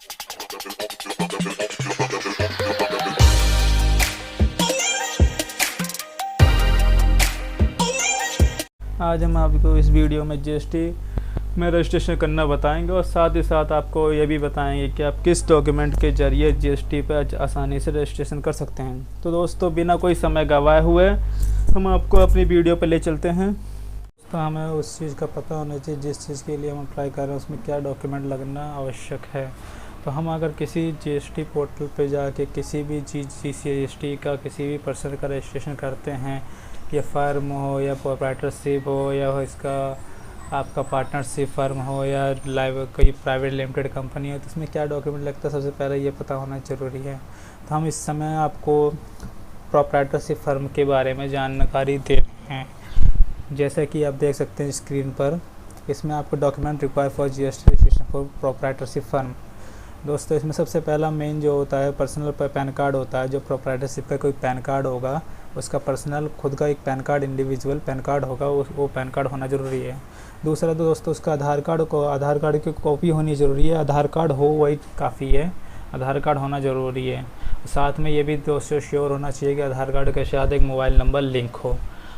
आज हम आपको इस वीडियो में जीएसटी में रजिस्ट्रेशन करना बताएंगे और साथ ही साथ आपको ये भी बताएंगे कि आप किस डॉक्यूमेंट के ज़रिए जीएसटी पर आसानी से रजिस्ट्रेशन कर सकते हैं। तो दोस्तों, बिना कोई समय गंवाए हुए हम आपको अपनी वीडियो पर ले चलते हैं। तो हमें उस चीज़ का पता होना चाहिए जिस चीज़ के लिए हम अप्लाई कर रहे हैं उसमें क्या डॉक्यूमेंट लगना आवश्यक है। तो हम अगर किसी जीएसटी पोर्टल पर जाके किसी भी चीज़ जीएसटी का किसी भी पर्सन का रजिस्ट्रेशन करते हैं, या फर्म हो या प्रोप्राइटरशिप हो या इसका आपका पार्टनरशिप फर्म हो या लाइव कोई प्राइवेट लिमिटेड कंपनी हो, तो इसमें क्या डॉक्यूमेंट लगता है सबसे पहले ये पता होना ज़रूरी है। तो हम इस समय आपको प्रोप्राइटरशिप फर्म के बारे में जानकारी दे रहे हैं। जैसे कि आप देख सकते हैं स्क्रीन पर, इसमें आपको document require for GST registration for proprietorship firm. दोस्तों, इसमें सबसे पहला मेन जो होता है पर्सनल पैन कार्ड होता है। जो प्रोप्राइटरशिप का कोई पैन कार्ड होगा उसका पर्सनल खुद का एक pan card, individual pan card होगा, वो पैन कार्ड होना ज़रूरी है। दूसरा तो दोस्तों उसका आधार कार्ड की कॉपी होनी ज़रूरी है। आधार कार्ड हो वही काफ़ी है, आधार कार्ड होना ज़रूरी है। साथ में ये भी दोस्तों श्योर होना चाहिए कि आधार कार्ड के साथ एक मोबाइल नंबर लिंक हो।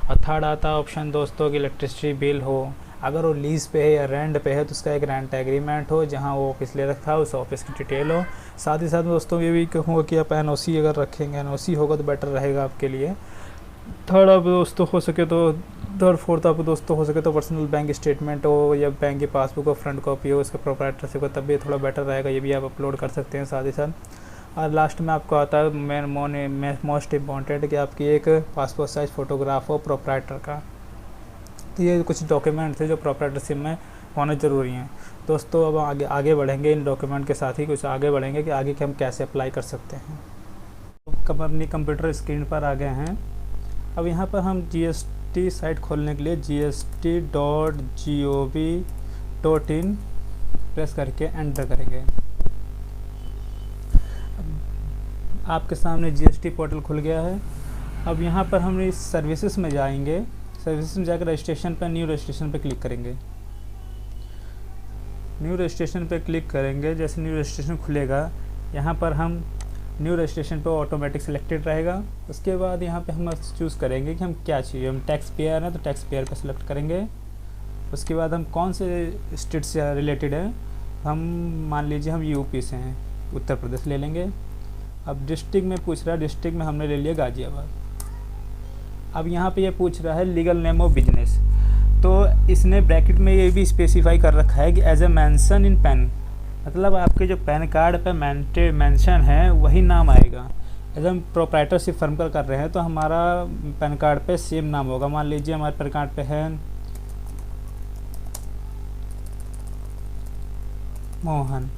और थर्ड आता है ऑप्शन दोस्तों कि इलेक्ट्रिसिटी बिल हो। अगर वो लीज़ पे है या रेंट पे है तो उसका एक रेंट एग्रीमेंट हो, जहाँ वो ऑफिस ले रखा है उस ऑफिस की डिटेल हो। साथ ही साथ दोस्तों ये भी कहूँगा कि आप एनओसी अगर रखेंगे, एनओसी होगा तो बेटर रहेगा आपके लिए। थर्ड आप दोस्तों हो सके तो फोर्थ आप दोस्तों हो सके तो पर्सनल बैंक स्टेटमेंट हो या बैंक की पासबुक हो, फ्रंट कॉपी हो उसका प्रोप्राइटरशिप का, तब भी थोड़ा बेटर रहेगा। ये भी आप अपलोड कर सकते हैं साथ ही साथ। और लास्ट में आपको आता है मोस्ट इम्पॉर्टेंट कि आपकी एक पासपोर्ट साइज़ फ़ोटोग्राफ हो प्रोप्राइटर का। तो ये कुछ डॉक्यूमेंट थे जो प्रोप्राइटरशिप में होने ज़रूरी हैं। दोस्तों, अब आगे बढ़ेंगे इन डॉक्यूमेंट के साथ ही कुछ आगे बढ़ेंगे कि आगे के हम कैसे अप्लाई कर सकते हैं। तो अपनी कंप्यूटर स्क्रीन पर आ गए हैं। अब यहाँ पर हम जीएसटी साइट खोलने के लिए gst.gov.in प्रेस करके एंटर करेंगे। आपके सामने जीएसटी पोर्टल खुल गया है। अब यहाँ पर हम इस सर्विसेज में जाएंगे। सर्विसेज में जाकर रजिस्ट्रेशन पर न्यू रजिस्ट्रेशन पर क्लिक करेंगे। न्यू रजिस्ट्रेशन पर क्लिक करेंगे। जैसे न्यू रजिस्ट्रेशन खुलेगा यहाँ पर हम न्यू रजिस्ट्रेशन पे ऑटोमेटिक सिलेक्टेड रहेगा। उसके बाद यहाँ पे हम चूज़ करेंगे कि हम क्या चाहिए। हम टैक्स पेयर हैं तो टैक्स पेयर पे सिलेक्ट करेंगे। उसके बाद हम कौन से स्टेट से रिलेटेड है, हम मान लीजिए हम यूपी से हैं, उत्तर प्रदेश ले लेंगे। अब डिस्ट्रिक्ट में पूछ रहा है, डिस्ट्रिक्ट में हमने ले लिया गाज़ियाबाद। अब यहाँ पे ये पूछ रहा है लीगल नेम ऑफ बिजनेस, तो इसने ब्रैकेट में ये भी स्पेसिफाई कर रखा है कि as a mention in PAN, मतलब आपके जो पैन कार्ड पे मेंशन है वही नाम आएगा। अगर हम प्रोप्राइटरशिप फर्म का कर रहे हैं तो हमारा पैन कार्ड पे सेम नाम होगा। मान लीजिए हमारे पैन कार्ड पे है मोहन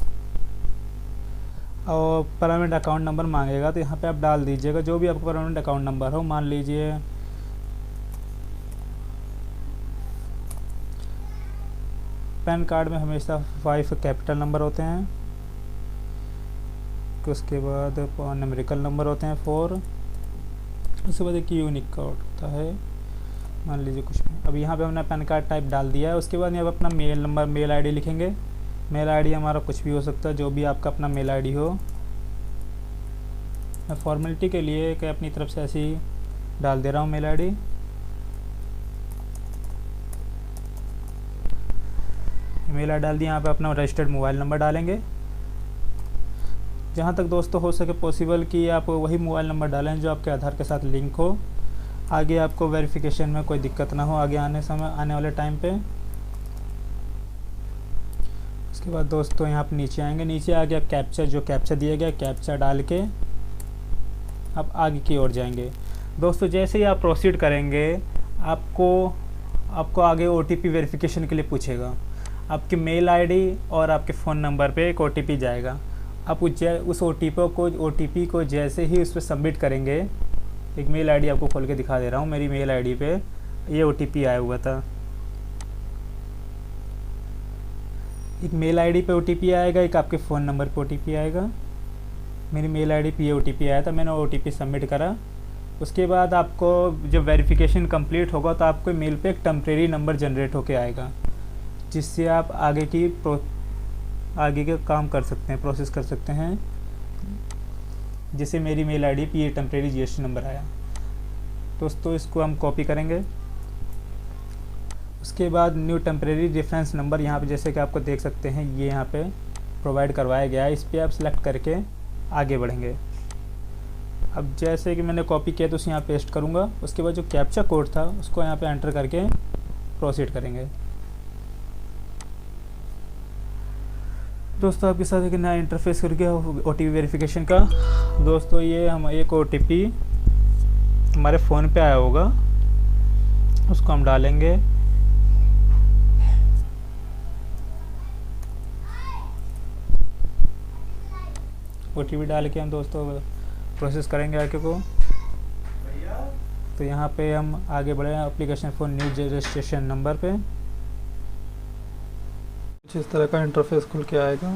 और परमानेंट अकाउंट नंबर मांगेगा तो यहाँ पे आप डाल दीजिएगा जो भी आपका परमानेंट अकाउंट नंबर हो। मान लीजिए पैन कार्ड में हमेशा 5 कैपिटल नंबर होते हैं, उसके बाद न्यूमेरिकल नंबर होते हैं 4, उसके बाद एक यूनिक कोड होता है, मान लीजिए कुछ भी। अब यहाँ पे हमने पैन कार्ड टाइप डाल दिया है। उसके बाद यहाँ पे अपना मेल नंबर, मेल आईडी लिखेंगे। मेल आईडी हमारा कुछ भी हो सकता है, जो भी आपका अपना मेल आईडी हो। मैं फॉर्मेलिटी के लिए कि अपनी तरफ से ऐसे ही डाल दे रहा हूँ मेल आईडी। मेल आई डाल दिया। यहाँ पे अपना रजिस्टर्ड मोबाइल नंबर डालेंगे। जहाँ तक दोस्तों हो सके पॉसिबल कि आप वही मोबाइल नंबर डालें जो आपके आधार के साथ लिंक हो। आगे आपको वेरिफिकेशन में कोई दिक्कत ना हो आगे आने वाले टाइम पे। उसके बाद दोस्तों यहाँ पे नीचे आएंगे। नीचे आगे आप कैप्चा दिया गया कैप्चा डाल के आप आगे की ओर जाएंगे। दोस्तों, जैसे ही आप प्रोसीड करेंगे आपको आगे OTP वेरिफिकेशन के लिए पूछेगा। आपके मेल आईडी और आपके फ़ोन नंबर पे एक OTP जाएगा। आप उस OTP को जैसे ही उस पर सबमिट करेंगे, एक मेल आईडी आपको खोल के दिखा दे रहा हूँ। मेरी मेल आईडी पे ये OTP आया हुआ था। एक मेल आईडी पे OTP आएगा, एक आपके फ़ोन नंबर पे OTP आएगा। मेरी मेल आईडी पे OTP आया था, मैंने OTP सबमिट करा। उसके बाद आपको जब वेरिफिकेशन कंप्लीट होगा तो आपको मेल पे एक टेम्परेरी नंबर जनरेट होके आएगा, जिससे आप आगे की आगे का काम कर सकते हैं, प्रोसेस कर सकते हैं। जैसे मेरी मेल आईडी पे ये टेम्प्रेरी जीएसटी नंबर आया दोस्तों, इसको हम कॉपी करेंगे। उसके बाद न्यू टेम्प्रेरी रेफरेंस नंबर यहाँ पे जैसे कि आपको देख सकते हैं ये यहाँ पे प्रोवाइड करवाया गया है, इस पर आप सेलेक्ट करके आगे बढ़ेंगे। अब जैसे कि मैंने कॉपी किया तो उसे यहाँ पेस्ट करूँगा। उसके बाद जो कैप्चा कोड था उसको यहाँ पे एंटर करके प्रोसीड करेंगे। दोस्तों आपके साथ एक नया इंटरफेस कर गया OTP वेरिफिकेशन का। दोस्तों ये हम एक OTP हमारे फ़ोन पे आया होगा, उसको हम डालेंगे। OTP डाल के हम दोस्तों प्रोसेस करेंगे आगे को। तो यहाँ पे हम आगे बढ़े application for new registration number पे। कुछ इस तरह का इंटरफेस खुल के आएगा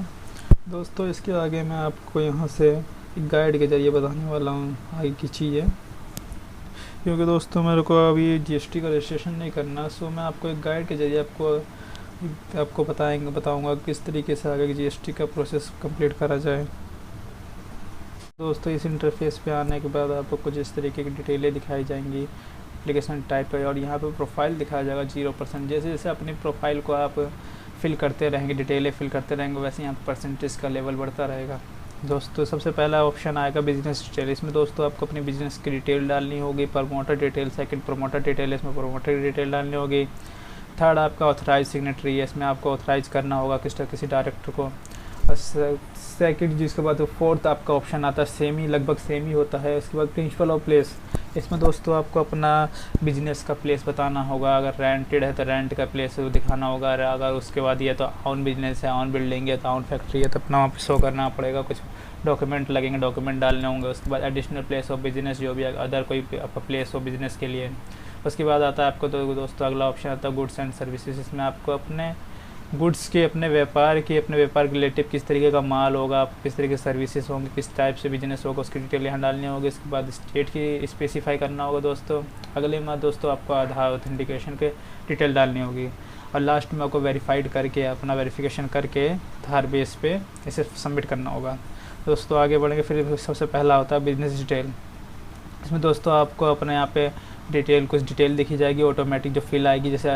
दोस्तों। इसके आगे मैं आपको यहाँ से एक गाइड के ज़रिए बताने वाला हूँ आगे की चीज़ें, क्योंकि दोस्तों मेरे को अभी GST का रजिस्ट्रेशन नहीं करना, सो मैं आपको एक गाइड के ज़रिए आपको बताऊँगा किस तरीके से आगे GST का प्रोसेस कंप्लीट करा जाए। दोस्तों इस इंटरफेस पे आने के बाद आपको कुछ इस तरीके की डिटेलें दिखाई जाएंगी एप्लीकेशन टाइप का, और यहाँ पे प्रोफाइल दिखाया जाएगा 0%। जैसे जैसे अपनी प्रोफाइल को आप फिल करते रहेंगे, डिटेलें फिल करते रहेंगे, वैसे यहाँ परसेंटेज का लेवल बढ़ता रहेगा। दोस्तों सबसे पहला ऑप्शन आएगा बिजनेस डिटेल। इसमें दोस्तों आपको अपनी बिजनेस की डिटेल डालनी होगी। Promoter detail, second promoter detail, इसमें प्रमोटर की डिटेल डालनी होगी। थर्ड आपका ऑथराइज सिग्नेटरी है, इसमें आपको ऑथराइज करना होगा किसी डायरेक्टर को। और सेकंड जिसके बाद फोर्थ आपका ऑप्शन आता है लगभग सेम ही होता है। उसके बाद प्रिंसिपल ऑफ प्लेस, इसमें दोस्तों आपको अपना बिजनेस का प्लेस बताना होगा। अगर रेंटेड है तो रेंट का प्लेस दिखाना होगा। अगर उसके बाद ये तो ऑन बिजनेस है, ऑन बिल्डिंग है, तो ऑन फैक्ट्री है, तो अपना वहाँ पे शो करना पड़ेगा। कुछ डॉक्यूमेंट लगेंगे, डॉक्यूमेंट डालने होंगे। उसके बाद एडिशनल प्लेस ऑफ बिजनेस, जो भी अदर कोई आपका प्लेस हो बिजनेस के लिए। उसके बाद आता है आपको तो दोस्तों अगला ऑप्शन आता है गुड्स एंड सर्विसेज। इसमें आपको अपने गुड्स के अपने व्यापार के रिलेटिव किस तरीके का माल होगा, किस तरीके के सर्विसेज होंगे, किस टाइप से बिजनेस होगा, उसकी डिटेल यहाँ डालनी होगी। इसके बाद स्टेट की स्पेसिफाई करना होगा दोस्तों। अगले में दोस्तों आपको आधार ऑथेंटिकेशन के डिटेल डालनी होगी। और लास्ट में आपको वेरीफाइड करके अपना वेरिफिकेशन करके आधार बेस पे इसे सबमिट करना होगा। दोस्तों आगे बढ़ेंगे। फिर सबसे पहला होता है बिजनेस डिटेल। इसमें दोस्तों आपको अपने यहाँ पे कुछ डिटेल दिखी जाएगी, ऑटोमेटिक जो फिल आएगी। जैसे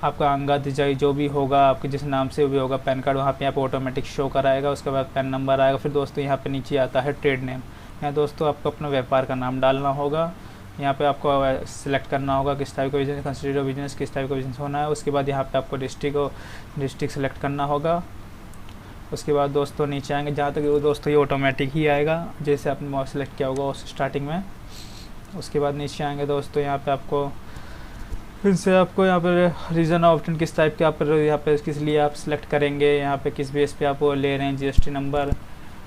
आपका अंगद जो भी होगा, आपके जिस नाम से भी होगा पैन कार्ड, वहाँ पे आप ऑटोमेटिक शो कराएगा। उसके बाद पैन नंबर आएगा। फिर दोस्तों यहाँ पे नीचे आता है ट्रेड नेम। यहाँ दोस्तों आपको अपना व्यापार का नाम डालना होगा। यहाँ पे आपको सिलेक्ट करना होगा किस टाइप का बिजनेस, कंसिडर बिजनेस किस टाइप का बिजनेस होना है। उसके बाद यहाँ पे आपको डिस्ट्रिक्ट सेलेक्ट करना होगा। उसके बाद दोस्तों नीचे आएंगे, जहाँ तक वो दोस्तों ये ऑटोमेटिक ही आएगा जैसे आपने सेलेक्ट किया होगा उस स्टार्टिंग में। उसके बाद नीचे आएंगे दोस्तों, यहाँ पे आपको फिर से आपको यहाँ पर रीज़न ऑप्शन किस टाइप के आप यहाँ पे किस लिए आप सिलेक्ट करेंगे, यहाँ पे किस बेस पे आप वो ले रहे हैं GST नंबर।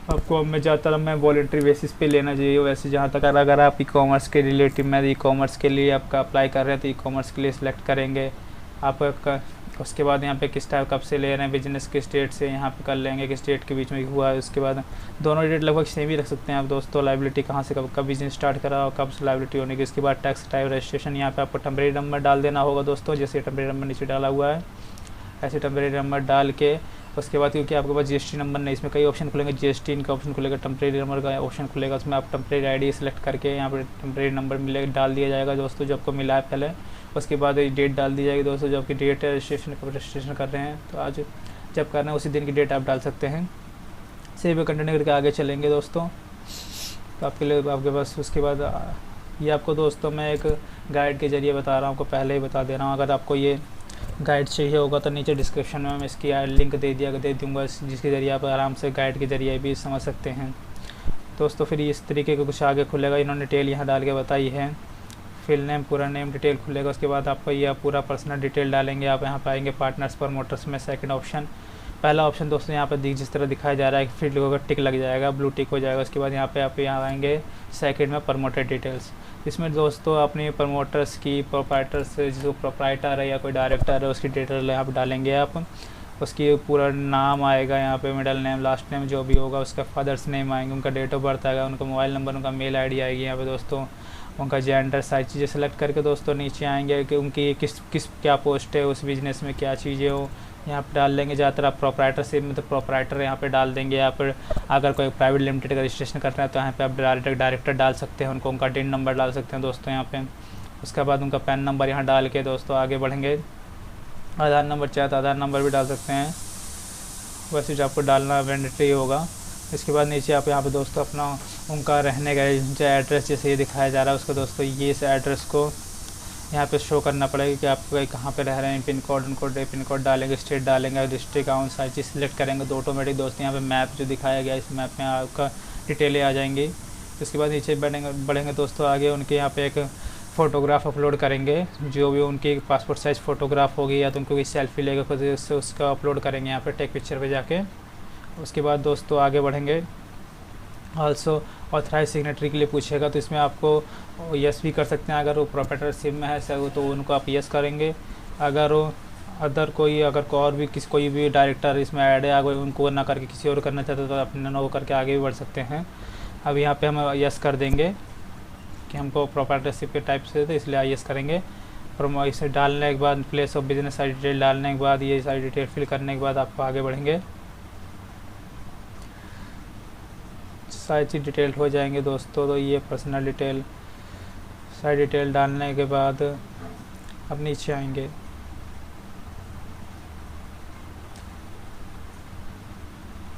आपको मैं ज़्यादातर मैं वॉलेंट्री बेसिस पे लेना चाहिए। वैसे जहाँ तक अगर आप ई-कॉमर्स के रिलेटिव में ई-कॉमर्स के लिए आपका अप्लाई कर रहे हैं तो ई-कॉमर्स के लिए सिलेक्ट करेंगे आपका। उसके बाद यहाँ पे किस टाइप कब से ले रहे हैं, बिजनेस के स्टेट से यहाँ पे कर लेंगे कि स्टेट के बीच में हुआ है। उसके बाद दोनों डेट लगभग सेम ही रख सकते हैं आप दोस्तों। लाइबिलिटी कहाँ से कब बिजनेस स्टार्ट करा और कब से लाइबिलिटी होने की। इसके बाद टैक्स टाइप रजिस्ट्रेशन, यहाँ पे आपको टेम्परेरी नंबर डाल देना होगा दोस्तों। जैसे टेम्परेरी नंबर नीचे डाला हुआ है ऐसे टेम्परेरी नंबर डाल के उसके बाद क्योंकि आपके पास GST नंबर नहीं, इसमें कई ऑप्शन खुलेंगे। GST इनका ऑप्शन खुलेगा, टेम्परेरी नंबर का ऑप्शन खुलेगा। उसमें आप टेम्परेरी ID सेलेक्ट करके यहाँ पर टेम्परेरी नंबर मिलेगा डाल दिया जाएगा दोस्तों जो आपको मिला है पहले। उसके बाद डेट डाल दी जाएगी दोस्तों, जो आपकी डेट है रजिस्ट्रेशन कर रहे हैं तो आज जब करना है उसी दिन की डेट आप डाल सकते हैं। सेव कंटिन्यू करके आगे चलेंगे दोस्तों। तो आपके लिए आपके पास उसके बाद ये आपको दोस्तों मैं एक गाइड के ज़रिए बता रहा हूँ, आपको पहले ही बता दे रहा हूँ। अगर आपको ये गाइड चाहिए होगा तो नीचे डिस्क्रिप्शन में मैं इसकी लिंक दे दूँगा, जिसके ज़रिए आप आराम से गाइड के ज़रिए भी समझ सकते हैं दोस्तों। फिर इस तरीके का कुछ आगे खुलेगा, इन्होंने डिटेल यहाँ डाल के बताई है। फिल नेम, पूरा नेम डिटेल खुलेगा। उसके बाद आपको यह पूरा पर्सनल डिटेल डालेंगे। आप यहाँ पाएंगे पार्टनर्स प्रमोटर्स में सेकंड ऑप्शन। पहला ऑप्शन दोस्तों यहाँ पर जिस तरह दिखाया जा रहा है फील्ड होगा टिक लग जाएगा, ब्लू टिक हो जाएगा। उसके बाद यहाँ पे आप यहाँ आएंगे सेकंड में प्रमोटर डिटेल्स। इसमें दोस्तों अपने प्रमोटर्स की प्रोप्राइटर्स जो प्रोप्राइटर है या कोई डायरेक्टर है उसकी डिटेल यहाँ पर डालेंगे आप। उसकी पूरा नाम आएगा यहाँ पे, मिडिल नेम, लास्ट नेम जो भी होगा, उसका फादर्स नेम आएंगे, उनका डेट ऑफ बर्थ आएगा, उनका मोबाइल नंबर, उनका मेल ID आएगी यहाँ पे दोस्तों, उनका जेंडर, सारी चीज़ें सेलेक्ट करके दोस्तों नीचे आएंगे कि उनकी किस क्या पोस्ट है, उस बिज़नेस में क्या चीज़ें हो, यहाँ पर डाल लेंगे। ज़्यादातर आप प्रोपराइटरशिप में तो प्रोपराइटर यहाँ पे डाल देंगे। यहाँ पर अगर कोई प्राइवेट लिमिटेड का रजिस्ट्रेशन कर रहे हैं तो यहाँ पे आप डायरेक्टर डाल सकते हैं, उनका डिन नंबर डाल सकते हैं दोस्तों यहाँ पे। उसके बाद उनका पैन नंबर यहाँ डाल के दोस्तों आगे बढ़ेंगे। आधार नंबर चाहे तो आधार नंबर भी डाल सकते हैं, वैसे जो आपको डालना मैंडेटरी होगा। इसके बाद नीचे आप यहाँ पे दोस्तों अपना उनका रहने का जो एड्रेस जैसे ये दिखाया जा रहा है उसको दोस्तों ये इस एड्रेस को यहाँ पे शो करना पड़ेगा कि आप कहाँ पे रह रहे हैं। पिन कोड पिन कोड डालेंगे, स्टेट डालेंगे, डिस्ट्रिक्ट आउन सारी चीज़ सिलेक्ट करेंगे तो ऑटोमेटिक दोस्तों यहाँ पे मैप जो दिखाया गया इस मैप में आपका डिटेलें आ जाएंगी। उसके बाद नीचे बढ़ेंगे दोस्तों आगे। उनके यहाँ पे एक फ़ोटोग्राफ अपलोड करेंगे, जो भी उनकी पासपोर्ट साइज़ फ़ोटोग्राफ होगी या तो उनको कोई सेल्फी लेकर खुद से उसका अपलोड करेंगे यहाँ पे टेक पिक्चर पे जाके। उसके बाद दोस्तों आगे बढ़ेंगे। आल्सो ऑथराइज सिग्नेटरी के लिए पूछेगा तो इसमें आपको यस भी कर सकते हैं। अगर वो प्रोप्राइटरशिप में है सर तो उनको आप यस करेंगे। अगर वो अदर कोई भी डायरेक्टर इसमें ऐड है अगर उनको ना करके किसी और करना चाहते तो अपने नो करके आगे भी बढ़ सकते हैं। अब यहाँ पे हम यस कर देंगे कि हमको प्रोप्राइटरशिप के टाइप से तो इसलिए यस करेंगे। और इसे डालने के बाद प्लेस ऑफ बिजनेस सारी डिटेल डालने के बाद ये सारी डिटेल फिल करने के बाद आपको आगे बढ़ेंगे। सारी चीज़ डिटेल हो जाएंगे दोस्तों। तो ये पर्सनल डिटेल सारी डिटेल डालने के बाद अब नीचे आएंगे।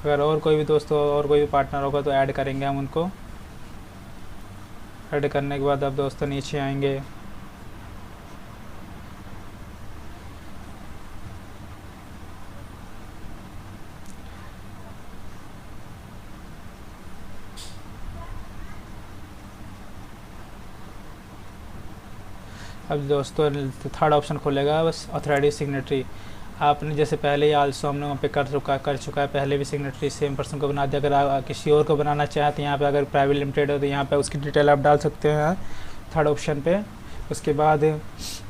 अगर और कोई भी दोस्तों और कोई भी पार्टनर होगा तो ऐड करेंगे हम उनको। ऐड करने के बाद अब दोस्तों नीचे आएंगे। अब दोस्तों थर्ड ऑप्शन खुलेगा बस ऑथराइज सिग्नेटरी। आपने जैसे पहले ही आल्सो हमने वहाँ पे कर चुका है पहले भी सिग्नेटरी सेम पर्सन को बना दिया। अगर आप किसी और को बनाना चाहें तो यहाँ पे अगर प्राइवेट लिमिटेड हो तो यहाँ पे उसकी डिटेल आप डाल सकते हैं थर्ड ऑप्शन पे। उसके बाद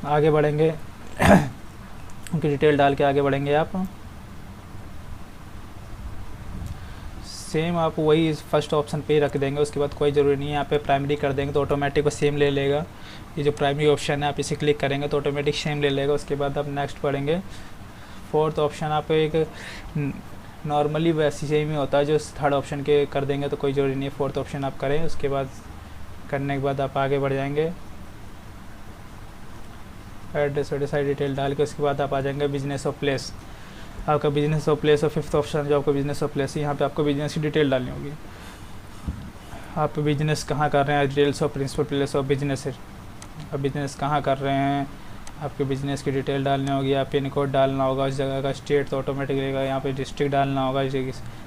आगे बढ़ेंगे उनकी डिटेल डाल के आगे बढ़ेंगे आप। सेम आप वही फर्स्ट ऑप्शन पे ही रख देंगे। उसके बाद कोई ज़रूरी नहीं है यहाँ पे प्राइमरी कर देंगे तो ऑटोमेटिक वो सेम ले लेगा। ये जो प्राइमरी ऑप्शन है आप इसे क्लिक करेंगे तो ऑटोमेटिक सेम ले लेगा। उसके बाद आप नेक्स्ट पढ़ेंगे। फोर्थ ऑप्शन आप एक नॉर्मली वैसे सेम ही होता है जो थर्ड ऑप्शन के कर देंगे तो कोई ज़रूरी नहीं है फोर्थ ऑप्शन आप करें। उसके बाद करने के बाद आप आगे बढ़ जाएंगे। एड्रेस सारी डिटेल डाल के उसके बाद आप आ जाएंगे बिजनेस ऑफ प्लेस। आपका बिजनेस ऑफ प्लेस और फिफ्थ ऑप्शन जो आपका बिजनेस ऑफ प्लेस है यहाँ पे आपको बिजनेस की डिटेल डालनी होगी। आप बिजनेस कहाँ कर रहे हैं, details of principal place of business है। अब बिजनेस कहाँ कर रहे हैं आपके बिजनेस की डिटेल डालनी होगी। आप पिन कोड डालना होगा उस जगह का, स्टेट तो ऑटोमेटिक रहेगा, यहाँ पे डिस्ट्रिक्ट डालना होगा।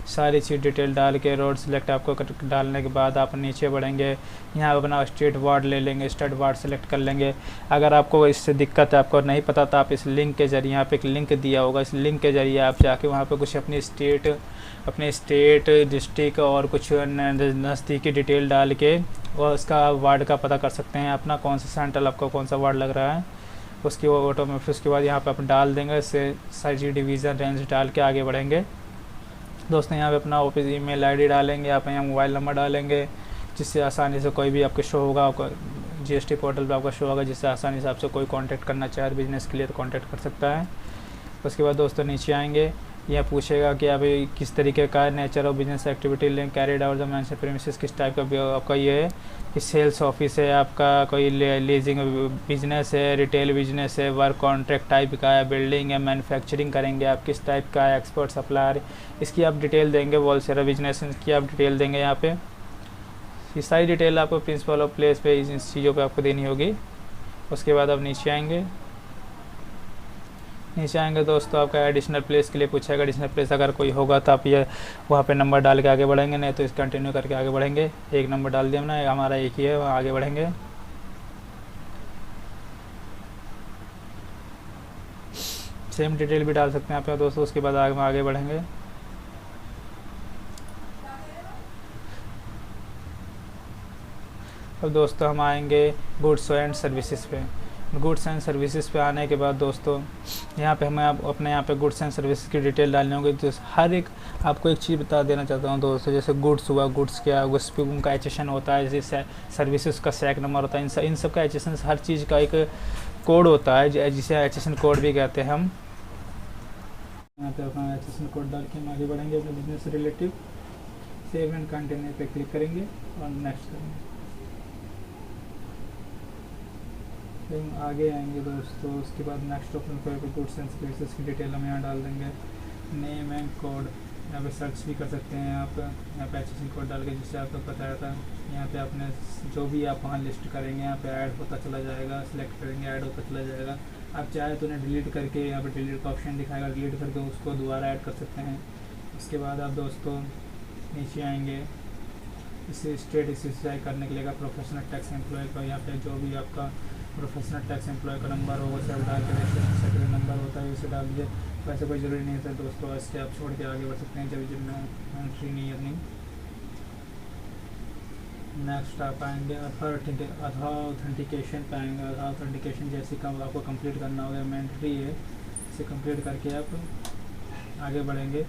सारी चीज़ डिटेल डाल के रोड सेलेक्ट आपको डालने के बाद आप नीचे बढ़ेंगे। यहाँ अपना स्टेट वार्ड ले लेंगे, स्टेट वार्ड सेलेक्ट कर लेंगे। अगर आपको इससे दिक्कत है आपको नहीं पता तो आप इस लिंक के जरिए यहाँ पे एक लिंक दिया होगा, इस लिंक के जरिए आप जाके वहाँ पे कुछ अपने स्टेट डिस्ट्रिक्ट और कुछ नज़दीकी डिटेल डाल के और उसका वार्ड का पता कर सकते हैं अपना कौन सा सेंट्रल आपको कौन सा वार्ड लग रहा है उसकी वो ऑटोमेटिक। उसके बाद यहाँ पे आप डाल देंगे इससे सारी डिवीज़न रेंज डाल के आगे बढ़ेंगे। दोस्तों यहाँ पे अपना ऑफिस ईमेल आईडी डालेंगे, आप यहाँ मोबाइल नंबर डालेंगे जिससे आसानी से कोई भी आपको शो होगा, आपका जीएसटी पोर्टल पे आपका शो होगा जिससे आसानी से आपसे कोई कांटेक्ट करना चाहे बिज़नेस के लिए तो कांटेक्ट कर सकता है। उसके बाद दोस्तों नीचे आएंगे, यह पूछेगा कि आप किस तरीके का nature of business activity link carried out the mention premises, किस टाइप का आपका ये है कि सेल्स ऑफिस है, आपका कोई लीजिंग बिजनेस है, रिटेल बिजनेस है, वर्क कॉन्ट्रैक्ट टाइप का है, बिल्डिंग है, मैन्युफैक्चरिंग करेंगे आप किस टाइप का है, एक्सपोर्ट सप्लायर, इसकी आप डिटेल देंगे। होलसेलर बिजनेस की आप डिटेल देंगे। यहाँ पे ये सारी डिटेल आपको प्रिंसिपल ऑफ प्लेस पे इन चीज़ों पे आपको देनी होगी। उसके बाद आप नीचे आएंगे दोस्तों आपका एडिशनल प्लेस के लिए पूछेगा। एडिशनल प्लेस अगर कोई होगा तो आप ये वहाँ पे नंबर डाल के आगे बढ़ेंगे, नहीं तो इस कंटिन्यू करके आगे बढ़ेंगे। एक नंबर डाल दिया हमने, हमारा एक ही है, वहाँ आगे बढ़ेंगे। सेम डिटेल भी डाल सकते हैं आप दोस्तों। उसके बाद आगे बढ़ेंगे। अब दोस्तों हम आएंगे गुड्स एंड सर्विसेज पे। गुड्स एंड सर्विसेज पे आने के बाद दोस्तों यहाँ पे हमें अपने यहाँ पे गुड्स एंड सर्विसेज की डिटेल डालनी होगी। तो हर एक आपको एक चीज़ बता देना चाहता हूँ दोस्तों, जैसे गुड्स हुआ, गुड्स क्या उस पर उनका एचएसएन होता है, जैसे सर्विसेज का सैक नंबर होता है, इन सब का एचएसएन हर चीज़ का एक कोड होता है जिसे एचएसएन कोड भी कहते हैं हम। यहाँ पे अपना HSN कोड डाल के हम आगे बढ़ेंगे अपने बिजनेस से रिलेटिव। सेव एंड कंटिन्यू पे क्लिक करेंगे और नेक्स्ट करेंगे। फिर हम आगे आएंगे दोस्तों, उसके बाद नेक्स्ट ओपन करके गुड्स एंड सर्विसेज की डिटेल हम यहाँ डाल देंगे। नेम एंड कोड यहाँ पे सर्च भी कर सकते हैं आप, यहाँ पे HSN कोड डाल के, जिससे आपको बताया था। यहाँ पे आपने जो भी आप वहाँ लिस्ट करेंगे यहाँ पे ऐड होता चला जाएगा, सिलेक्ट करेंगे ऐड होता चला जाएगा। आप चाहे तो उन्हें डिलीट करके, यहाँ पे डिलीट का ऑप्शन दिखाएगा, डिलीट करके उसको दोबारा ऐड कर सकते हैं। उसके बाद आप दोस्तों नीचे आएंगे, इसे स्टेट स्पेसिफाई करने के लिए प्रोफेशनल टैक्स एम्प्लॉय का, यहाँ पे जो भी आपका प्रोफेशनल टैक्स एम्प्लॉय का नंबर होगा उसे डाल के, रजिस्ट्रेशन सर्टिफिकेट नंबर होता है उसे डाल दीजिए। वैसे कोई ज़रूरी नहीं है दोस्तों, इससे आप छोड़ के आगे बढ़ सकते हैं जब में एंट्री नहीं है अपनी। नेक्स्ट आप आएंगे ऑथेंटिकेशन पे आएंगे। ऑथेंटिकेशन जैसे काम आपको कंप्लीट करना होगा, मैंडेटरी है, इसे कंप्लीट करके आप आगे बढ़ेंगे।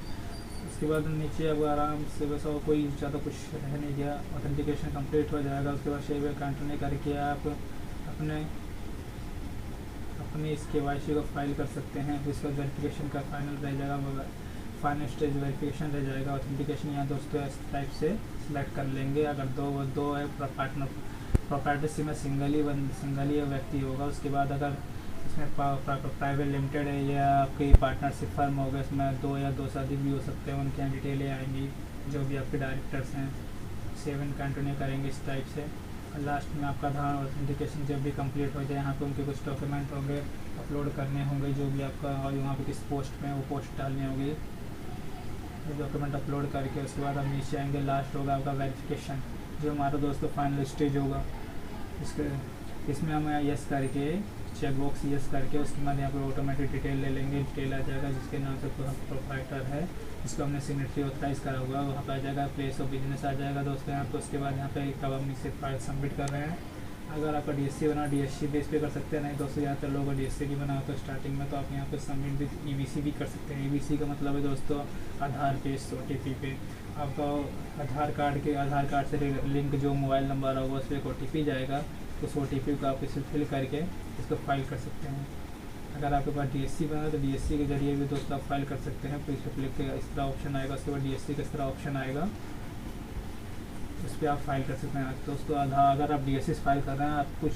उसके बाद नीचे अब आराम से बस और कोई ज़्यादा कुछ रह नहीं गया, ऑथेंटिकेशन कंप्लीट हो जाएगा। उसके बाद सेव कंटिन्यू करके आप अपने इस KYC को फाइल कर सकते हैं। उसका वेरिफिकेशन का फाइनल रह जाएगा, फाइनल स्टेज वेरिफिकेशन रह जाएगा। ऑथेंटिकेशन यहाँ दोस्तों इस टाइप से सिलेक्ट कर लेंगे। अगर दो है पार्टनर, प्रॉपर्टी में सिंगल ही व्यक्ति होगा। उसके बाद अगर इसमें प्राइवेट लिमिटेड है या आपकी पार्टनरशिप फर्म होगा, इसमें 2 या 2 से अधिक भी हो सकते हैं, उनकी यहाँ डिटेलें आएंगी, जो भी आपके डायरेक्टर्स हैं। सेव एंड कंटिन्यू करेंगे इस टाइप से। लास्ट में आपका आधार ऑथेंटिकेशन जब भी कंप्लीट हो जाए, यहाँ पे उनके कुछ डॉक्यूमेंट होंगे, अपलोड करने होंगे, जो भी आपका, और वहाँ पे किस पोस्ट में वो पोस्ट डालनी होगी, ये डॉक्यूमेंट अपलोड करके उसके बाद हम नीचे आएंगे। लास्ट होगा आपका वेरिफिकेशन, जो हमारा दोस्तों फाइनल स्टेज होगा। इसमें हम यस करके, चेक बॉक्स यस करके, उसके बाद यहाँ पर ऑटोमेटिक डिटेल ले लेंगे। डिटेल आ जाएगा जिसके नाम से प्रोप्राइटर है, जिसको हमने सिग्नेटरी ऑथराइज करा हुआ, वहाँ पर आ जाएगा। प्लेस ऑफ बिजनेस आ जाएगा दोस्तों यहाँ पे। उसके बाद यहाँ पे कब हम इसे फाइल सबमिट कर रहे हैं। अगर आपका DSC बना, DSC बेस पे कर सकते हैं, नहीं दोस्तों ज़्यादातर लोगों का DSC नहीं बना होता स्टार्टिंग में, तो आप यहाँ पे सबमिट विद EBC भी कर सकते हैं। EBC का मतलब है दोस्तों आधार बेस OTP पे। आपका आधार कार्ड से लिंक जो मोबाइल नंबर होगा उस पर एक OTP जाएगा, उस OTP को आप इसे फिल करके इसको फाइल कर सकते हैं। अगर आपके पास DSC बना तो DSC के जरिए भी दोस्तों आप फाइल कर सकते हैं। तो इस पर क्लिक के इस तरह ऑप्शन आएगा, उसके बाद DSC का इस तरह ऑप्शन आएगा, उस पर आप फाइल कर सकते हैं दोस्तों। अगर आप DSC फाइल कर रहे हैं, आप कुछ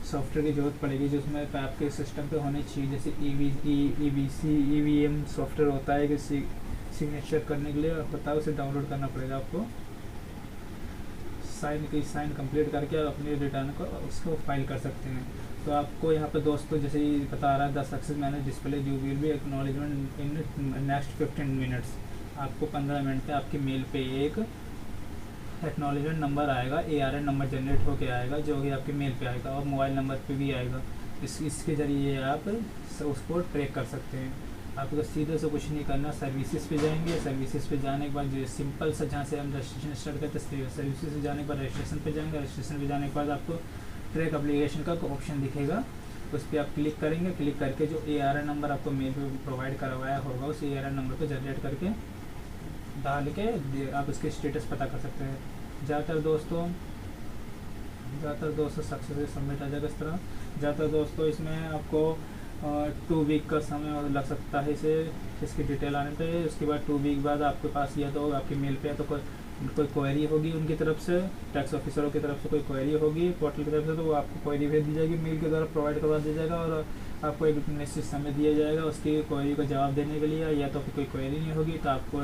सॉफ्टवेयर की ज़रूरत पड़ेगी जो उसमें आपके सिस्टम पे होनी चाहिए, जैसे EBC EVM सॉफ्टवेयर होता है कि सिग्नेचर करने के लिए होता है, उसे डाउनलोड करना पड़ेगा आपको। साइन कंप्लीट करके आप अपने रिटर्न को उसको फाइल कर सकते हैं। तो आपको यहाँ पे दोस्तों जैसे ही बता रहा है, the success manage display you will be acknowledgement in next 15 minutes. आपको 15 मिनट पे आपके मेल पे एक एक्नॉलेजमेंट नंबर आएगा, ARN नंबर जनरेट होके आएगा, जो कि आपके मेल पे आएगा और मोबाइल नंबर पे भी आएगा। इसके ज़रिए आप उसको ट्रैक कर सकते हैं। आपको सीधे से कुछ नहीं करना, सर्विसेज पे जाएंगे। सर्विसेज पे जाने के बाद जो सिंपल सा, जहाँ से हम रजिस्ट्रेशन स्टार्ट करते हैं, सर्विसेज से जाने के बाद रजिस्ट्रेशन पे जाएंगे। रजिस्ट्रेशन पे जाने के बाद आपको ट्रैक एप्लीकेशन का ऑप्शन दिखेगा, उस पर आप क्लिक करेंगे। क्लिक करके जो ARN नंबर आपको मेल पे प्रोवाइड करवाया होगा, उस ARN नंबर को जनरेट करके डाल के आप इसके स्टेटस पता कर सकते हैं। ज़्यादातर दोस्तों सक्सेस सबमिट आ जाएगा इस तरह। ज़्यादातर दोस्तों इसमें आपको 2 वीक का समय लग सकता है इसकी डिटेल आने पे। उसके बाद 2 वीक बाद आपके पास या तो आपके मेल पे तो कोई क्वेरी होगी उनकी तरफ से, टैक्स ऑफिसरों की तरफ से कोई क्वेरी होगी पोर्टल की तरफ से, तो वो आपको क्वेरी भेज दी जाएगी, मेल के द्वारा प्रोवाइड करवा दिया जाएगा और आपको एक निश्चित समय दिया जाएगा उसकी क्वेरी को जवाब देने के लिए। या तो फिर कोई क्वेरी नहीं होगी तो आपको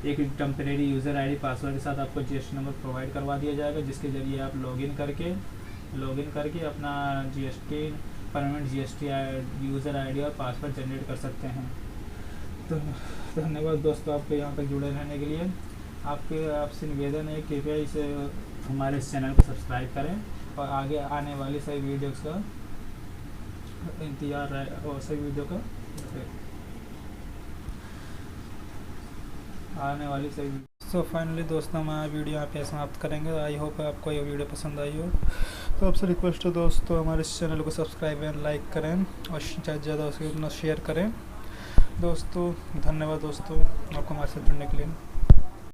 एक टेम्परेरी यूज़र ID पासवर्ड के साथ आपको GST नंबर प्रोवाइड करवा दिया जाएगा, जिसके ज़रिए आप लॉगिन करके अपना परमानेंट GST यूज़र ID और पासवर्ड जनरेट कर सकते हैं। तो धन्यवाद दोस्तों आपके यहाँ तक जुड़े रहने के लिए। आपसे निवेदन है कि कृपया इसे हमारे इस चैनल को सब्सक्राइब करें और आगे आने वाली सभी वीडियोज़ का इंतज़ार रहे और सभी वीडियो का आने वाली सभी। सो फाइनली दोस्तों हमारा वीडियो यहाँ पे समाप्त करेंगे। आई होप आपको ये वीडियो पसंद आई हो। तो आपसे रिक्वेस्ट है दोस्तों हमारे इस चैनल को सब्सक्राइब एंड लाइक करें और ज़्यादा से ज़्यादा उसके उतना शेयर करें दोस्तों। धन्यवाद दोस्तों आपको हमारे साथ जुड़ने के लिए।